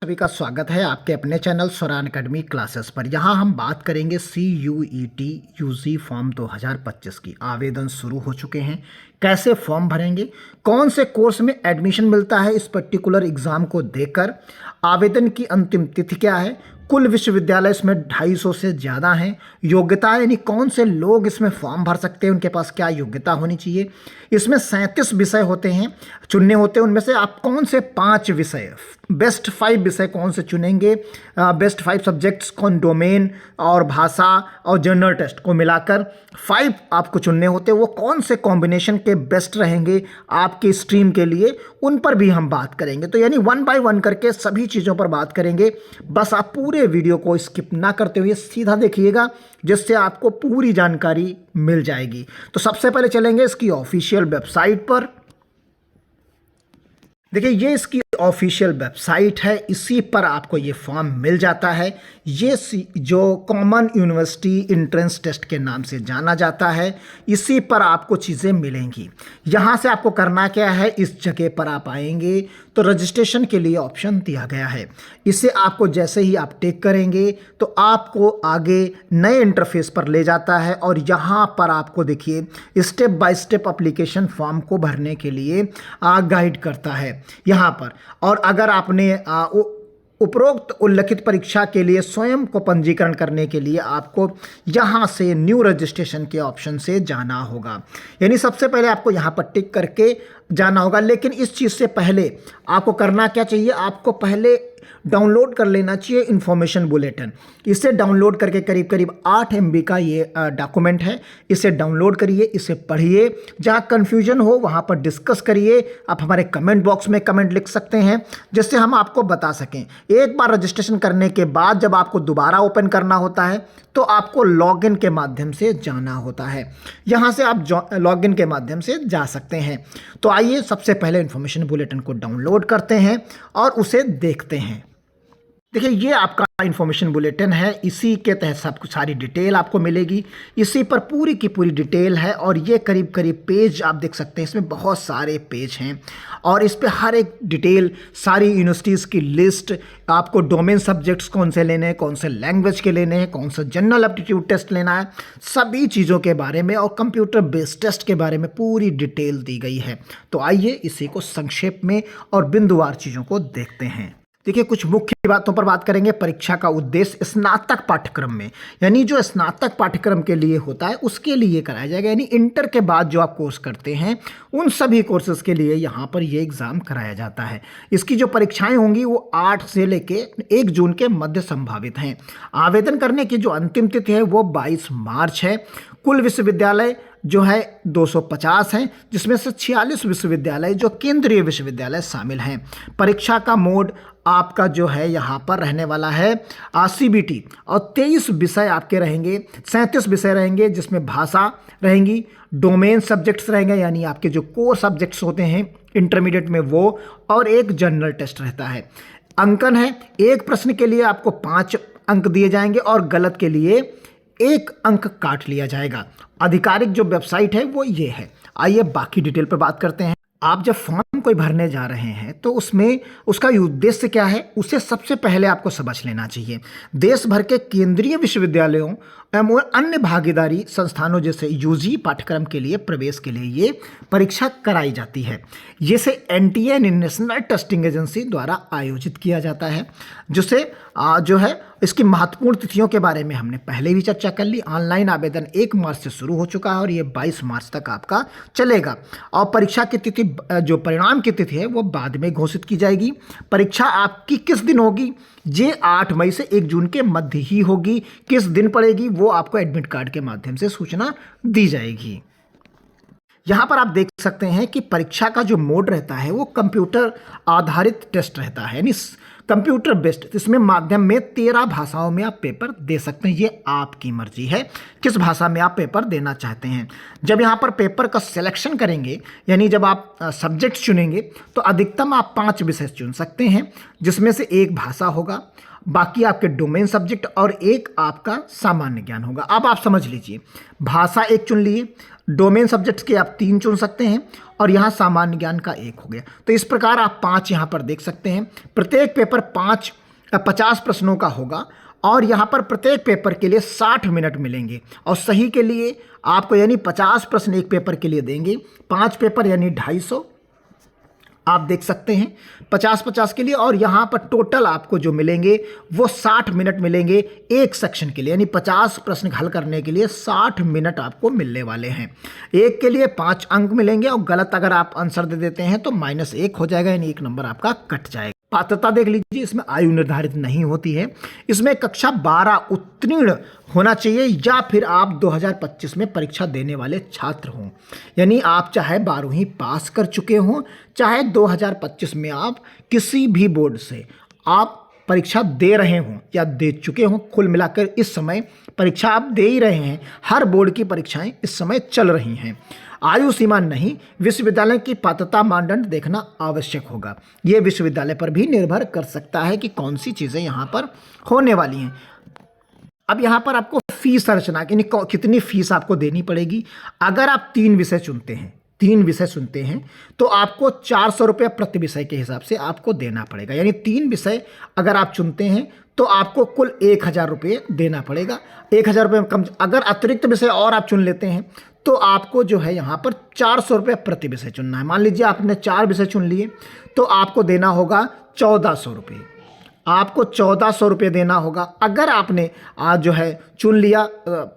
सभी का स्वागत है आपके अपने चैनल स्वरान अकेडमी क्लासेस पर। यहाँ हम बात करेंगे CUET UG फॉर्म 2025 की। आवेदन शुरू हो चुके हैं। कैसे फॉर्म भरेंगे, कौन से कोर्स में एडमिशन मिलता है इस पर्टिकुलर एग्ज़ाम को देकर, आवेदन की अंतिम तिथि क्या है, कुल विश्वविद्यालय इसमें 250 से ज़्यादा हैं, योग्यता यानी कौन से लोग इसमें फॉर्म भर सकते हैं, उनके पास क्या योग्यता होनी चाहिए। इसमें 37 विषय होते हैं, चुनने होते हैं। उनमें से आप कौन से 5 विषय, बेस्ट 5 विषय कौन से चुनेंगे, बेस्ट 5 सब्जेक्ट्स कौन, डोमेन और भाषा और जनरल टेस्ट को मिलाकर 5 आपको चुनने होते हैं। वो कौन से कॉम्बिनेशन के बेस्ट रहेंगे आपकी स्ट्रीम के लिए, उन पर भी हम बात करेंगे। तो यानी 1 बाय 1 करके सभी चीज़ों पर बात करेंगे। बस आप पूरे वीडियो को स्किप ना करते हुए सीधा देखिएगा, जिससे आपको पूरी जानकारी मिल जाएगी। तो सबसे पहले चलेंगे इसकी ऑफिशियल वेबसाइट पर। देखिए, ये इसकी ऑफिशियल वेबसाइट है, इसी पर आपको ये फॉर्म मिल जाता है। ये जो कॉमन यूनिवर्सिटी एंट्रेंस टेस्ट के नाम से जाना जाता है, इसी पर आपको चीज़ें मिलेंगी। यहाँ से आपको करना क्या है, इस जगह पर आप आएंगे तो रजिस्ट्रेशन के लिए ऑप्शन दिया गया है। इसे आपको जैसे ही आप टेक करेंगे तो आपको आगे नए इंटरफेस पर ले जाता है, और यहाँ पर आपको देखिए step by step application form को भरने के लिए गाइड करता है यहाँ पर। और अगर आपने उपरोक्त उल्लिखित परीक्षा के लिए स्वयं को पंजीकरण करने के लिए आपको यहाँ से न्यू रजिस्ट्रेशन के ऑप्शन से जाना होगा। यानी सबसे पहले आपको यहाँ पर टिक करके जाना होगा। लेकिन इस चीज़ से पहले आपको करना क्या चाहिए, आपको पहले डाउनलोड कर लेना चाहिए इन्फॉर्मेशन बुलेटिन। इसे डाउनलोड करके करीब करीब 8 MB का ये डॉक्यूमेंट है। इसे डाउनलोड करिए, इसे पढ़िए, जहाँ कन्फ्यूजन हो वहाँ पर डिस्कस करिए। आप हमारे कमेंट बॉक्स में कमेंट लिख सकते हैं, जिससे हम आपको बता सकें। एक बार रजिस्ट्रेशन करने के बाद जब आपको दोबारा ओपन करना होता है तो आपको लॉगिन के माध्यम से जाना होता है। यहाँ से आप लॉगिन के माध्यम से जा सकते हैं। तो आइए सबसे पहले इन्फॉर्मेशन बुलेटिन को डाउनलोड करते हैं और उसे देखते हैं। देखिए, ये आपका इन्फॉर्मेशन बुलेटिन है, इसी के तहत सब कुछ सारी डिटेल आपको मिलेगी। इसी पर पूरी की पूरी डिटेल है, और ये करीब करीब पेज आप देख सकते हैं, इसमें बहुत सारे पेज हैं, और इस पे हर एक डिटेल, सारी यूनिवर्सिटीज़ की लिस्ट, आपको डोमेन सब्जेक्ट्स कौन से लेने हैं, कौन से लैंग्वेज के लेने हैं, कौन सा जनरल एप्टीट्यूड टेस्ट लेना है, सभी चीज़ों के बारे में और कंप्यूटर बेस्ड टेस्ट के बारे में पूरी डिटेल दी गई है। तो आइए इसी को संक्षेप में और बिंदुवार चीज़ों को देखते हैं। देखिए, कुछ मुख्य बातों पर बात करेंगे। परीक्षा का उद्देश्य स्नातक पाठ्यक्रम में, यानी जो स्नातक पाठ्यक्रम के लिए होता है उसके लिए कराया जाएगा। यानी इंटर के बाद जो आप कोर्स करते हैं उन सभी कोर्सेज के लिए यहाँ पर ये एग्ज़ाम कराया जाता है। इसकी जो परीक्षाएं होंगी वो 8 से लेके 1 जून के मध्य संभावित हैं। आवेदन करने की जो अंतिम तिथि है वो 22 मार्च है। कुल विश्वविद्यालय जो है 250 हैं, जिसमें से 46 विश्वविद्यालय जो केंद्रीय विश्वविद्यालय शामिल हैं। परीक्षा का मोड आपका जो है यहाँ पर रहने वाला है CBT, और 23 विषय आपके रहेंगे, 37 विषय रहेंगे, जिसमें भाषा रहेंगी, डोमेन सब्जेक्ट्स रहेंगे यानी आपके जो कोर सब्जेक्ट्स होते हैं इंटरमीडिएट में वो, और एक जनरल टेस्ट रहता है। अंकन है, एक प्रश्न के लिए आपको 5 अंक दिए जाएंगे और गलत के लिए 1 अंक काट लिया जाएगा। आधिकारिक जो वेबसाइट है वो ये है। आइए बाकी डिटेल पर बात करते हैं। आप जब फॉर्म कोई भरने जा रहे हैं तो उसमें उसका उद्देश्य क्या है, उसे सबसे पहले आपको समझ लेना चाहिए। देश भर के केंद्रीय विश्वविद्यालयों एवं अन्य भागीदारी संस्थानों जैसे UG पाठ्यक्रम के लिए प्रवेश के लिए ये परीक्षा कराई जाती है। जिसे NTA नेशनल टेस्टिंग एजेंसी द्वारा आयोजित किया जाता है, जिसे जो है इसकी महत्वपूर्ण तिथियों के बारे में हमने पहले भी चर्चा कर ली। ऑनलाइन आवेदन 1 मार्च से शुरू हो चुका है और ये 22 मार्च तक आपका चलेगा। और परीक्षा की तिथि, जो परिणाम की तिथि है वो बाद में घोषित की जाएगी। परीक्षा आपकी किस दिन होगी, ये 8 मई से 1 जून के मध्य ही होगी। किस दिन पड़ेगी वो आपको एडमिट कार्ड के माध्यम से सूचना दी जाएगी। यहाँ पर आप देख सकते हैं कि परीक्षा का जो मोड रहता है वो कंप्यूटर आधारित टेस्ट रहता है, यानी कंप्यूटर बेस्ड। इसमें माध्यम में 13 भाषाओं में आप पेपर दे सकते हैं। ये आपकी मर्जी है किस भाषा में आप पेपर देना चाहते हैं। जब यहाँ पर पेपर का सिलेक्शन करेंगे, यानी जब आप सब्जेक्ट चुनेंगे, तो अधिकतम आप 5 विषय चुन सकते हैं, जिसमें से 1 भाषा होगा, बाकी आपके डोमेन सब्जेक्ट और 1 आपका सामान्य ज्ञान होगा। अब आप समझ लीजिए, भाषा 1 चुन लिए, डोमेन सब्जेक्ट्स के आप 3 चुन सकते हैं और यहाँ सामान्य ज्ञान का 1 हो गया। तो इस प्रकार आप 5 यहाँ पर देख सकते हैं। प्रत्येक पेपर 50 प्रश्नों का होगा और यहाँ पर प्रत्येक पेपर के लिए 60 मिनट मिलेंगे और सही के लिए आपको यानी 50 प्रश्न एक पेपर के लिए देंगे, 5 पेपर यानी 250 आप देख सकते हैं 50-50 के लिए। और यहाँ पर टोटल आपको जो मिलेंगे वो 60 मिनट मिलेंगे एक सेक्शन के लिए, यानी 50 प्रश्न हल करने के लिए 60 मिनट आपको मिलने वाले हैं। एक के लिए 5 अंक मिलेंगे और गलत अगर आप आंसर दे देते हैं तो -1 हो जाएगा, यानी 1 नंबर आपका कट जाएगा। पात्रता देख लीजिए, इसमें आयु निर्धारित नहीं होती है। इसमें कक्षा 12 उत्तीर्ण होना चाहिए या फिर आप 2025 में परीक्षा देने वाले छात्र हों, यानी आप चाहे 12वीं पास कर चुके हों, चाहे 2025 में आप किसी भी बोर्ड से आप परीक्षा दे रहे हों या दे चुके हों। कुल मिलाकर इस समय परीक्षा आप दे ही रहे हैं, हर बोर्ड की परीक्षाएं इस समय चल रही हैं। आयु सीमा नहीं, विश्वविद्यालय की पात्रता मानदंड देखना आवश्यक होगा। ये विश्वविद्यालय पर भी निर्भर कर सकता है कि कौन सी चीज़ें यहाँ पर होने वाली हैं। अब यहाँ पर आपको फीस संरचना कितनी फीस आपको देनी पड़ेगी। अगर आप 3 विषय चुनते हैं तो आपको 400 रुपये प्रति विषय के हिसाब से आपको देना पड़ेगा, यानी 3 विषय अगर आप चुनते हैं तो आपको कुल 1000 रुपये देना पड़ेगा। 1000 रुपये कम, अगर अतिरिक्त विषय और आप चुन लेते हैं तो आपको जो है यहाँ पर 400 रुपये प्रति विषय चुनना है। मान लीजिए आपने 4 विषय चुन लिए तो आपको देना होगा 1400 रुपये, आपको 1400 रुपये देना होगा। अगर आपने आज जो है चुन लिया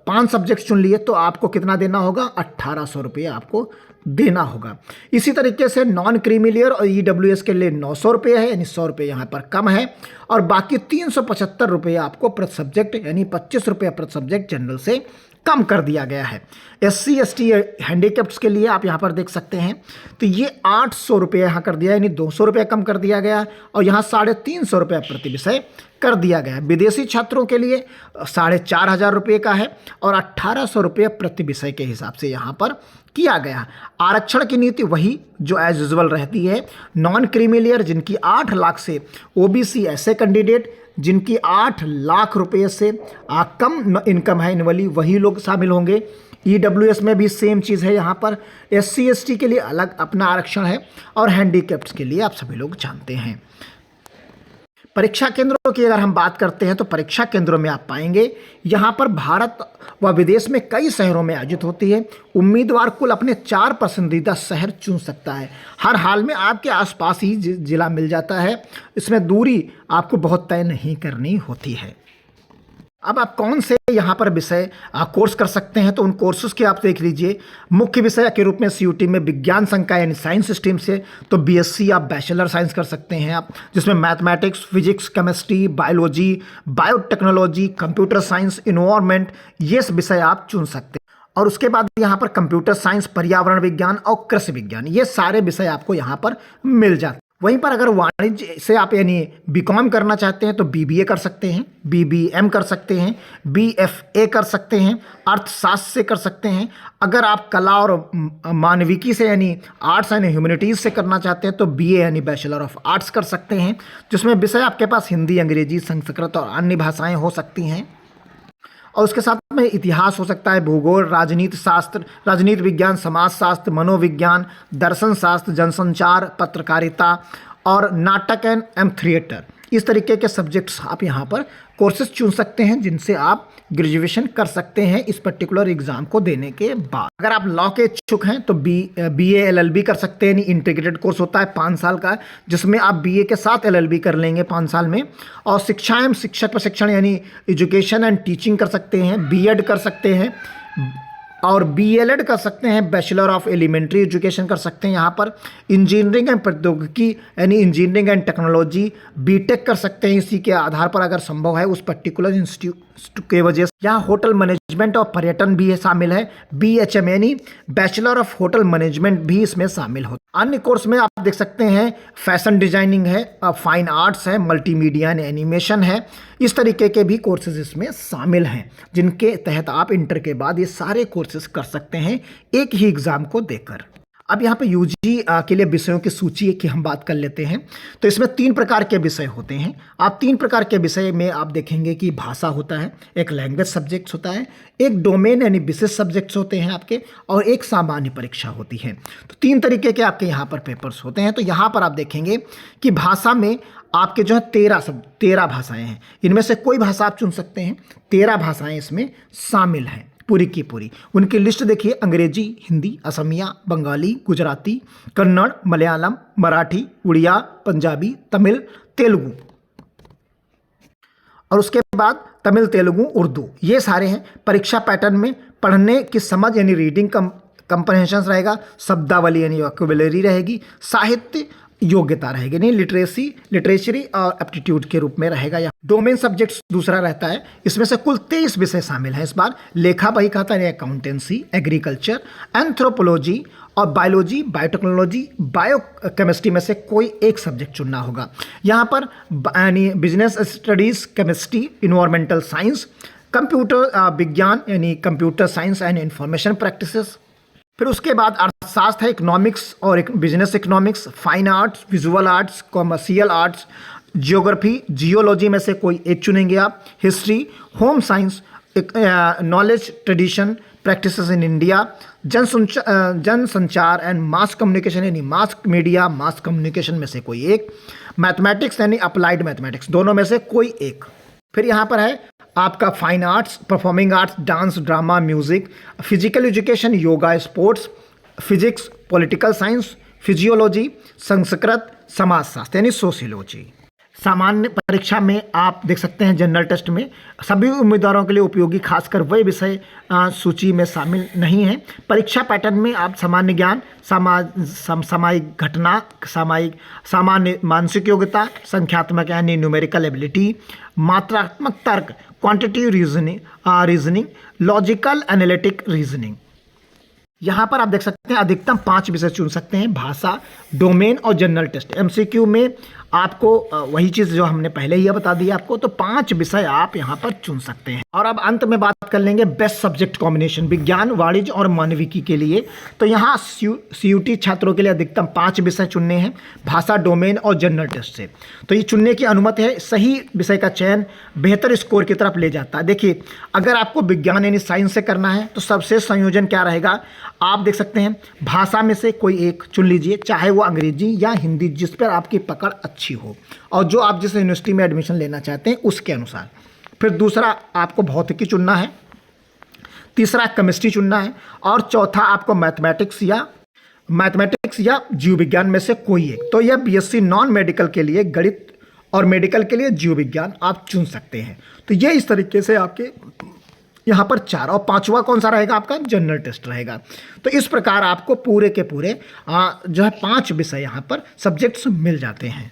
5 सब्जेक्ट चुन लिए तो आपको कितना देना होगा, 1800 रुपये आपको देना होगा। इसी तरीके से नॉन क्रीमी लेयर और EWS के लिए 900 रुपये है, यानी 100 रुपये यहाँ पर कम है और बाकी 375 रुपये आपको प्रति सब्जेक्ट, यानी 25 रुपये प्रति सब्जेक्ट जनरल से कम कर दिया गया है। SC ST हैंडीकैप्ड्स के लिए आप यहाँ पर देख सकते हैं तो ये 800 रुपये यहाँ कर दिया, यानी 200 रुपये कम कर दिया गया और यहाँ 350 रुपये प्रति विषय कर दिया गया है। विदेशी छात्रों के लिए 4500 रुपये का है और 1800 रुपये प्रति विषय के हिसाब से यहाँ पर किया गया। आरक्षण की नीति वही जो एज यूजुअल रहती है। नॉन क्रीमी लेयर जिनकी 8 लाख से, OBC ऐसे कैंडिडेट जिनकी 8 लाख रुपये से कम इनकम है इनवली, वही लोग शामिल होंगे। EWS में भी सेम चीज़ है, यहाँ पर SC ST के लिए अलग अपना आरक्षण है और हैंडीकैप्ड्स के लिए आप सभी लोग जानते हैं। परीक्षा केंद्रों की अगर हम बात करते हैं तो परीक्षा केंद्रों में आप पाएंगे यहाँ पर भारत व विदेश में कई शहरों में आयोजित होती है। उम्मीदवार कुल अपने 4 पसंदीदा शहर चुन सकता है। हर हाल में आपके आसपास ही जिला मिल जाता है, इसमें दूरी आपको बहुत तय नहीं करनी होती है। अब आप कौन से यहाँ पर विषय कोर्स कर सकते हैं तो उन कोर्सेज के आप देख लीजिए। मुख्य विषय के रूप में CUT में विज्ञान संकाय यानी साइंस स्ट्रीम से तो BSc आप बैचलर साइंस कर सकते हैं आप, जिसमें mathematics, physics, chemistry, biology, biotechnology, computer science, environment ये विषय आप चुन सकते हैं। और उसके बाद यहाँ पर कंप्यूटर साइंस, पर्यावरण विज्ञान और कृषि विज्ञान ये सारे विषय आपको यहाँ पर मिल जाते हैं। वहीं पर अगर वाणिज्य से आप यानी BCom करना चाहते हैं तो BBA कर सकते हैं, BBM कर सकते हैं, BFA कर सकते हैं, अर्थशास्त्र से कर सकते हैं। अगर आप कला और मानविकी से यानी आर्ट्स एंड ह्यूमैनिटीज़ से करना चाहते हैं तो BA यानी बैचलर ऑफ आर्ट्स कर सकते हैं, जिसमें विषय आपके पास हिंदी, अंग्रेजी, संस्कृत और अन्य भाषाएँ हो सकती हैं। और उसके साथ में इतिहास हो सकता है, भूगोल, राजनीति शास्त्र, राजनीति विज्ञान, समाज शास्त्र, मनोविज्ञान, दर्शन शास्त्र, जनसंचार, पत्रकारिता और नाटक एंड थिएटर। इस तरीके के सब्जेक्ट्स आप यहाँ पर कोर्सेज चुन सकते हैं जिनसे आप ग्रेजुएशन कर सकते हैं इस पर्टिकुलर एग्ज़ाम को देने के बाद। अगर आप लॉ के इच्छुक हैं तो BA LLB कर सकते हैं, यानी इंटीग्रेटेड कोर्स होता है 5 साल का, जिसमें आप BA के साथ LLB कर लेंगे 5 साल में। और शिक्षा एवं शिक्षक प्रशिक्षण यानी एजुकेशन एंड टीचिंग कर सकते हैं, B.Ed कर सकते हैं और BLED कर सकते हैं, बैचलर ऑफ एलिमेंट्री एजुकेशन कर सकते हैं। यहाँ पर इंजीनियरिंग एंड प्रौद्योगिकी यानी इंजीनियरिंग एंड टेक्नोलॉजी BTech कर सकते हैं। इसी के आधार पर अगर संभव है उस पर्टिकुलर इंस्टीट्यूट के वजह से। यहाँ होटल मैनेजमेंट और पर्यटन भी शामिल है, BHM यानी बैचलर ऑफ होटल मैनेजमेंट भी इसमें शामिल होता है। अन्य कोर्स में आप देख सकते हैं फैशन डिजाइनिंग है, फाइन आर्ट्स है, मल्टीमीडिया एंड एनिमेशन है। इस तरीके के भी कोर्सेज इसमें शामिल हैं, जिनके तहत आप इंटर के बाद ये सारे कोर्सेज कर सकते हैं एक ही एग्ज़ाम को देकर। अब यहाँ पे यूजी के लिए विषयों की सूची की हम बात कर लेते हैं। तो इसमें 3 प्रकार के विषय होते हैं। आप 3 प्रकार के विषय में आप देखेंगे कि भाषा होता है, एक लैंग्वेज सब्जेक्ट्स होता है, एक डोमेन यानी विशेष सब्जेक्ट्स होते हैं आपके, और एक सामान्य परीक्षा होती है। तो 3 तरीके के आपके यहाँ पर पेपर्स होते हैं। तो यहाँ पर आप देखेंगे कि भाषा में आपके जो है 13 भाषाएँ हैं। इनमें से कोई भाषा आप चुन सकते हैं। 13 भाषाएँ इसमें शामिल हैं पूरी की पूरी। उनकी लिस्ट देखिए, अंग्रेजी, हिंदी, असमिया, बंगाली, गुजराती, कन्नड़, मलयालम, मराठी, उड़िया, पंजाबी, तमिल, तेलुगु, और उसके बाद तमिल, तेलुगु, उर्दू, ये सारे हैं। परीक्षा पैटर्न में पढ़ने की समझ यानी रीडिंग कंप्रहेंशन रहेगा, शब्दावली यानी वोकैबुलरी रहेगी, साहित्य योग्यता रहेगी, नहीं लिटरेचरी और एप्टीट्यूड के रूप में रहेगा। या डोमेन सब्जेक्ट्स दूसरा रहता है। इसमें से कुल 23 विषय शामिल हैं इस बार। लेखा बहीखाता यानी अकाउंटेंसी, एग्रीकल्चर, एंथ्रोपोलॉजी और बायोलॉजी, बायोटेक्नोलॉजी, बायोकेमिस्ट्री में से कोई एक सब्जेक्ट चुनना होगा। यहाँ पर यानी business studies, chemistry, environmental science, computer विज्ञान यानी computer science and information practices, फिर उसके बाद अर्थशास्त्र है, इकोनॉमिक्स और business economics, fine arts, visual arts, commercial arts, geography, geology में से कोई एक चुनेंगे आप, history, home science, knowledge tradition practices in India, जनसंचार एंड मास कम्युनिकेशन यानी मास मीडिया, मास कम्युनिकेशन में से कोई एक, मैथमेटिक्स यानी अप्लाइड मैथमेटिक्स, दोनों में से कोई एक। फिर यहाँ पर है आपका fine arts, performing arts, dance, drama, music, physical education, yoga, sports, physics, political science, physiology, Sanskrit, समाजशास्त्र यानी सोशियोलॉजी। सामान्य परीक्षा में आप देख सकते हैं जनरल टेस्ट में सभी उम्मीदवारों के लिए उपयोगी, खासकर वह विषय सूची में शामिल नहीं है। परीक्षा पैटर्न में आप सामान्य ज्ञान, सामायिक घटना, सामान्य मानसिक योग्यता, संख्यात्मक यानी न्यूमेरिकल एबिलिटी, मात्रात्मक तर्क, quantitative reasoning, logical analytic reasoning. यहाँ पर आप देख सकते हैं अधिकतम 5 विषय चुन सकते हैं, भाषा, डोमेन और जनरल टेस्ट। एमसीक्यू में आपको वही चीज़ जो हमने पहले ही बता दी आपको, तो 5 विषय आप यहाँ पर चुन सकते हैं। और अब अंत में बात कर लेंगे बेस्ट सब्जेक्ट कॉम्बिनेशन विज्ञान, वाणिज्य और मानविकी के लिए। तो यहाँ सीयूटी छात्रों के लिए अधिकतम 5 विषय चुनने हैं, भाषा, डोमेन और जनरल टेस्ट से। तो ये चुनने की अनुमति है। सही विषय का चयन बेहतर स्कोर की तरफ ले जाता है। देखिए, अगर आपको विज्ञान यानी साइंस से करना है तो सबसे संयोजन क्या रहेगा, आप देख सकते हैं भाषा में से कोई एक चुन लीजिए, चाहे वो अंग्रेजी या हिंदी, जिस पर आपकी पकड़ अच्छी हो और जो आप जिस यूनिवर्सिटी में एडमिशन लेना चाहते हैं उसके अनुसार। फिर दूसरा आपको भौतिकी चुनना है, तीसरा केमिस्ट्री चुनना है, और चौथा आपको मैथमेटिक्स या जीव विज्ञान में से कोई एक। तो यह बीएससी नॉन मेडिकल के लिए गणित और मेडिकल के लिए जीव विज्ञान आप चुन सकते हैं। तो ये इस तरीके से आपके यहाँ पर 4, और 5वां कौन सा रहेगा आपका, जनरल टेस्ट रहेगा। तो इस प्रकार आपको पूरे के पूरे जो है 5 विषय यहाँ पर सब्जेक्ट्स मिल जाते हैं।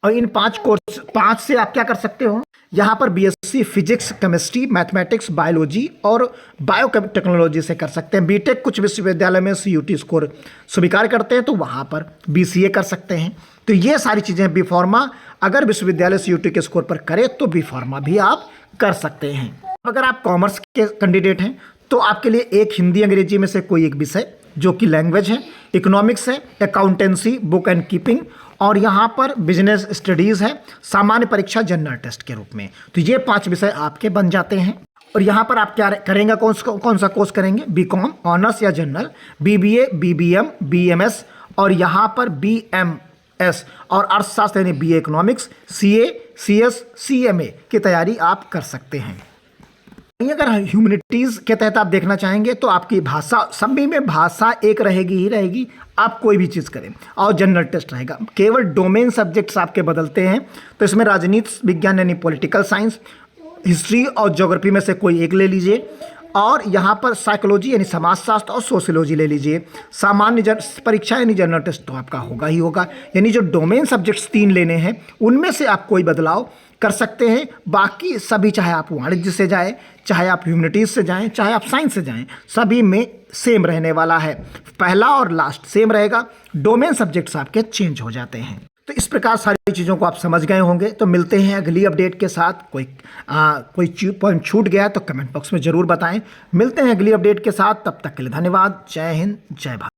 और इन 5 से आप क्या कर सकते हो, यहाँ पर BSc physics, chemistry, mathematics, biology और बायोटेक्नोलॉजी से कर सकते हैं। बीटेक कुछ विश्वविद्यालय में सीयूटी स्कोर स्वीकार करते हैं तो वहाँ पर बीसीए कर सकते हैं। तो ये सारी चीज़ें, बी फार्मा अगर विश्वविद्यालय सीयूटी के स्कोर पर करे तो बी फार्मा भी आप कर सकते हैं। अगर आप कॉमर्स के कैंडिडेट हैं तो आपके लिए एक हिंदी अंग्रेजी में से कोई एक विषय जो कि लैंग्वेज है, इकोनॉमिक्स है, अकाउंटेंसी, बुक एंड कीपिंग, और यहाँ पर बिजनेस स्टडीज़ है, सामान्य परीक्षा जनरल टेस्ट के रूप में। तो ये 5 विषय आपके बन जाते हैं। और यहाँ पर आप क्या करेंगे, कौन सा कोर्स करेंगे, बीकॉम, ऑनर्स या जनरल, बीबीए, बीबीएम, बीएमएस और यहाँ पर बीएमएस और अर्थशास्त्र यानी BA economics, CA, CS, CMA की तैयारी आप कर सकते हैं। अगर ह्यूमैनिटीज़ के तहत आप देखना चाहेंगे तो आपकी भाषा, सभी में भाषा एक रहेगी ही रहेगी, आप कोई भी चीज़ करें, और जनरल टेस्ट रहेगा। केवल डोमेन सब्जेक्ट्स आपके बदलते हैं। तो इसमें राजनीति विज्ञान यानी पॉलिटिकल साइंस, हिस्ट्री और ज्योग्राफी में से कोई एक ले लीजिए, और यहाँ पर साइकोलॉजी यानी समाजशास्त्र और सोशियोलॉजी ले लीजिए। सामान्य परीक्षा यानी जनरल टेस्ट तो आपका होगा ही होगा। यानी जो डोमेन सब्जेक्ट्स 3 लेने हैं उनमें से आप कोई बदलाव कर सकते हैं। बाकी सभी, चाहे आप वाणिज्य से जाएं, चाहे आप ह्यूमैनिटीज़ से जाएं, चाहे आप साइंस से जाएं, सभी में सेम रहने वाला है। पहला और लास्ट सेम रहेगा, डोमेन सब्जेक्ट्स आपके चेंज हो जाते हैं। तो इस प्रकार सारी चीज़ों को आप समझ गए होंगे। तो मिलते हैं अगली अपडेट के साथ। कोई पॉइंट छूट गया तो कमेंट बॉक्स में ज़रूर बताएं। मिलते हैं अगली अपडेट के साथ, तब तक के लिए धन्यवाद। जय हिंद, जय भारत।